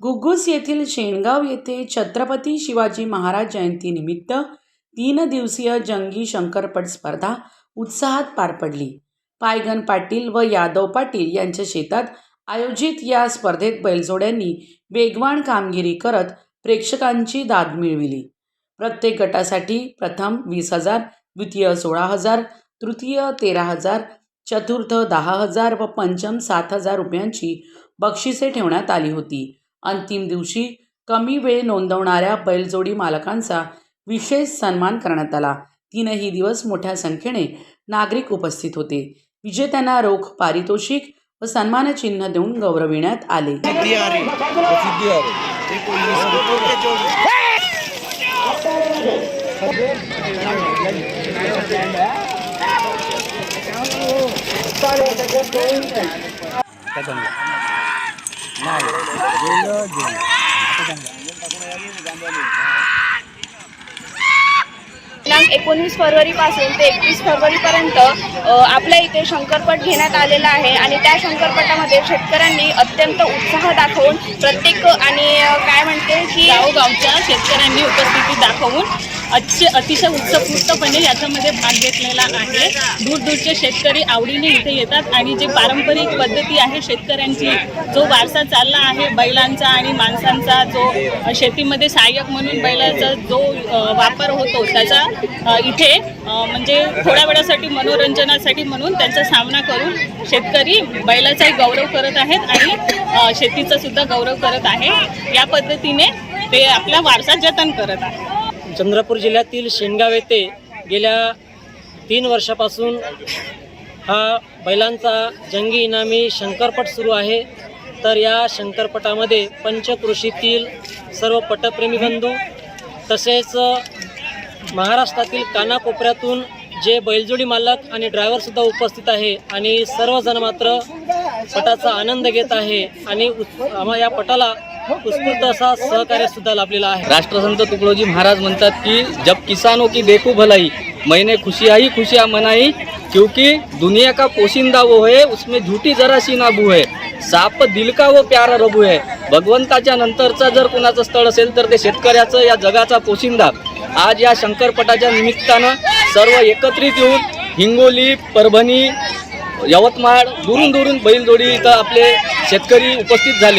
घुग्गुस येथील शेणगाव येथे छत्रपती शिवाजी महाराज जयंतीनिमित्त 3 दिवसीय जंगी शंकरपट स्पर्धा उत्साहात पार पडली. पायगन पाटील व यादव पाटील यांच्या शेतात आयोजित या स्पर्धेत बैलजोड्यांनी वेगवान कामगिरी करत प्रेक्षकांची दाद मिळविली. प्रत्येक गटासाठी प्रथम 20,000, द्वितीय 16,000, तृतीय 13,000, चतुर्थ 10,000 व पंचम 7,000 रुपयांची बक्षिसे ठेवण्यात आली होती. अंतिम दिवशी कमी वेळ नोंदवणाऱ्या बैलजोडी मालकांचा विशेष सन्मान करण्यात आला. 3ही दिवस मोठ्या संख्येने नागरिक उपस्थित होते. विजेत्यांना रोख पारितोषिक व सन्मानचिन्ह देऊन गौरविण्यात आले. दिनांक 19 फरवरीपासून ते 31 फरवरीपर्यंत आपल्या इथे शंकरपट घेण्यात आलेला आहे आणि त्या शंकरपटामध्ये शेतकऱ्यांनी अत्यंत उत्साह दाखवून प्रत्येक आणि काय म्हणते की गावगावच्या शेतकऱ्यांनी उपस्थिती दाखवून अतिशय उत्स्फूर्तपणे याच्यामध्ये भाग घेतलेला आहे. दूरदूरचे शेतकरी आवडीने इथे येतात आणि जे पारंपरिक पद्धती आहे शेतकऱ्यांची, जो वारसा चालला आहे बैलांचा आणि माणसांचा, जो शेतीमध्ये सहाय्यक म्हणून बैलाचा जो वापर होतो त्याचा इथे म्हणजे थोड्या वेळासाठी मनोरंजनासाठी म्हणून त्यांचा सामना करून शेतकरी बैलाचाही गौरव करत आहेत आणि शेतीचा सुद्धा गौरव करत आहे. या पद्धतीने ते आपला वारसा जतन करत आहे. चंद्रपूर जिल्ह्यातील शेणगाव येथे गेल्या 3 वर्षापासून हा बैलांचा जंगी इनामी शंकरपट सुरू आहे. तर या शंकरपटामध्ये पंचक्रोशीतील सर्व पटप्रेमी बंधू तसेच महाराष्ट्रातील कानाकोपऱ्यातून जे बैलजोडी मालक आणि ड्रायव्हरसुद्धा उपस्थित आहे आणि सर्वजण मात्र पटाचा आनंद घेत आहे आणि या पटाला उत्स्फूर्त असा सहकार्य सुद्धा लाभलेला आहे. राष्ट्रसंत तुकडोजी महाराज म्हणतात की जब किसानों की देखो भलाई मैंने खुशियाँ ही खुशियाँ मनाई, क्योंकि दुनिया का पोशिंदा वो है उसमें झूठी जरा सी नाबू है, साप दिल का वो प्यारा रबू है. भगवंताच्या नंतरचा जर कुणाचं स्थळ असेल तर ते शेतकऱ्याचं, या जगाचा पोशिंदा. आज या शंकरपटाच्या निमित्तानं सर्व एकत्रित येऊन हिंगोली, परभणी, यवतमाळ दुरून दुरून बैलजोडी इथं आपले शेतकरी उपस्थित झाले.